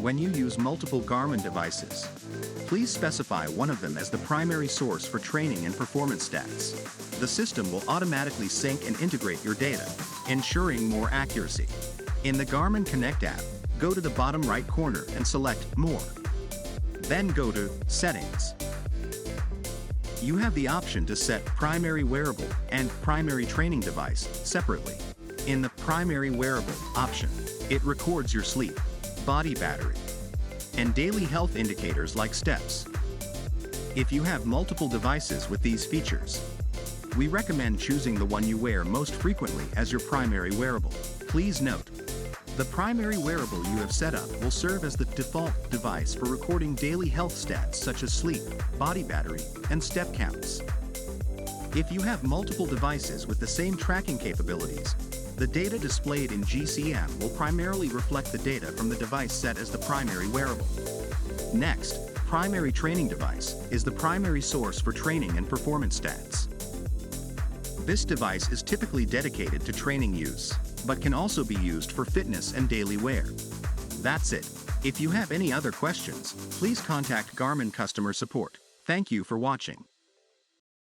When you use multiple Garmin devices, please specify one of them as the primary source for training and performance stats. The system will automatically sync and integrate your data, ensuring more accuracy. In the Garmin Connect app, go to the bottom right corner and select More. Then go to Settings. You have the option to set Primary Wearable and Primary Training Device separately. In the Primary Wearable option, it records your sleep, body battery, and daily health indicators like steps. If you have multiple devices with these features, we recommend choosing the one you wear most frequently as your primary wearable. Please note, the primary wearable you have set up will serve as the default device for recording daily health stats such as sleep, body battery, and step counts. If you have multiple devices with the same tracking capabilities, the data displayed in GCM will primarily reflect the data from the device set as the primary wearable. Next, Primary Training Device is the primary source for training and performance stats. This device is typically dedicated to training use, but can also be used for fitness and daily wear. That's it. If you have any other questions, please contact Garmin Customer Support. Thank you for watching.